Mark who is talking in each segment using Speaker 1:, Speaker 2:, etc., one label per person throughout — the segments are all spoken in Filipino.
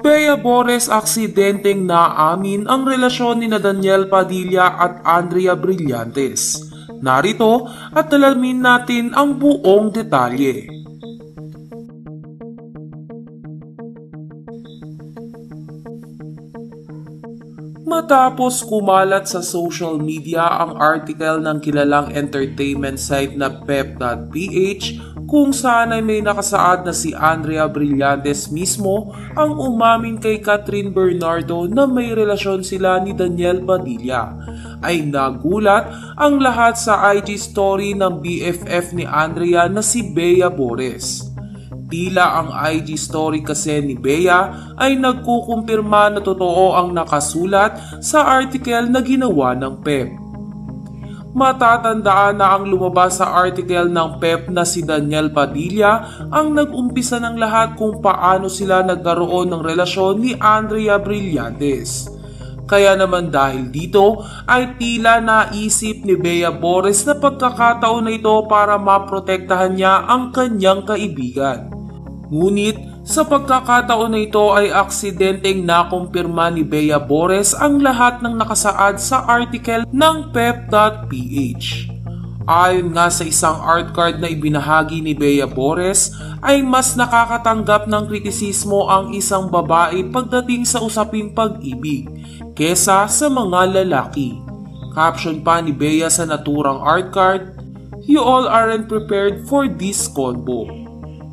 Speaker 1: Bea Bores aksidenteng naamin ang relasyon ni Daniel Padilla at Andrea Brillantes. Narito at alamin natin ang buong detalye. Matapos kumalat sa social media ang article ng kilalang entertainment site na pep.ph kung saan ay may nakasaad na si Andrea Brillantes mismo ang umamin kay Catherine Bernardo na may relasyon sila ni Daniel Padilla, ay nagulat ang lahat sa IG story ng BFF ni Andrea na si Bea Bores. Tila ang IG story kasi ni Bea ay nagkukumpirma na totoo ang nakasulat sa article na ginawa ng PEP. Matatandaan na ang lumabas sa article ng PEP na si Daniel Padilla ang nag-umpisa ng lahat kung paano sila nagkaroon ng relasyon ni Andrea Brillantes. Kaya naman dahil dito ay tila naisip ni Bea Bores na pagkakataon na ito para maprotektahan niya ang kanyang kaibigan. Ngunit sa pagkakataon na ito ay aksidenteng nakumpirma ni Bea Bores ang lahat ng nakasaad sa article ng pep.ph. Ayon nga sa isang art card na ibinahagi ni Bea Bores ay mas nakakatanggap ng kritisismo ang isang babae pagdating sa usaping pag-ibig kesa sa mga lalaki. Caption pa ni Bea sa naturang art card, "You all aren't prepared for this combo."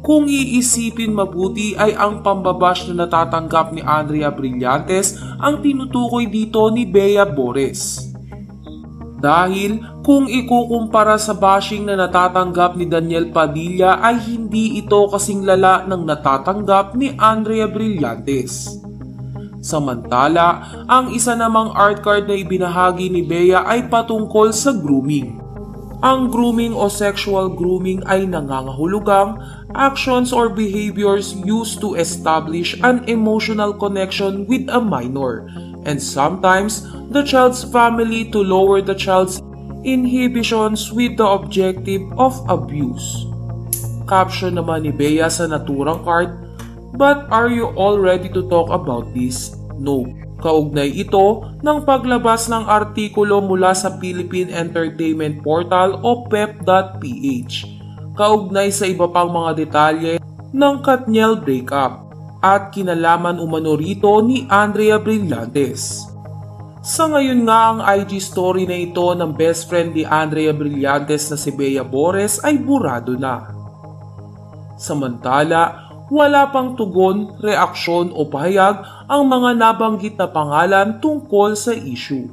Speaker 1: Kung iisipin mabuti ay ang pambabash na natatanggap ni Andrea Brillantes ang tinutukoy dito ni Bea Bores. Dahil kung ikukumpara sa bashing na natatanggap ni Daniel Padilla ay hindi ito kasing lala ng natatanggap ni Andrea Brillantes. Samantala, ang isa namang art card na ibinahagi ni Bea ay patungkol sa grooming. Ang grooming o sexual grooming ay nangangahulugang actions or behaviors used to establish an emotional connection with a minor and sometimes the child's family to lower the child's inhibitions with the objective of abuse. Caption naman ni Bea sa naturang card, "But are you all ready to talk about this?" No. Kaugnay ito ng paglabas ng artikulo mula sa Philippine Entertainment Portal o pep.ph. Kaugnay sa iba pang mga detalye ng Katniel breakup at kinalaman umano rito ni Andrea Brillantes. Sa ngayon nga ang IG story na ito ng best friend ni Andrea Brillantes na si Bea Bores ay burado na. Samantala, wala pang tugon, reaksyon o pahayag ang mga nabanggit na pangalan tungkol sa issue.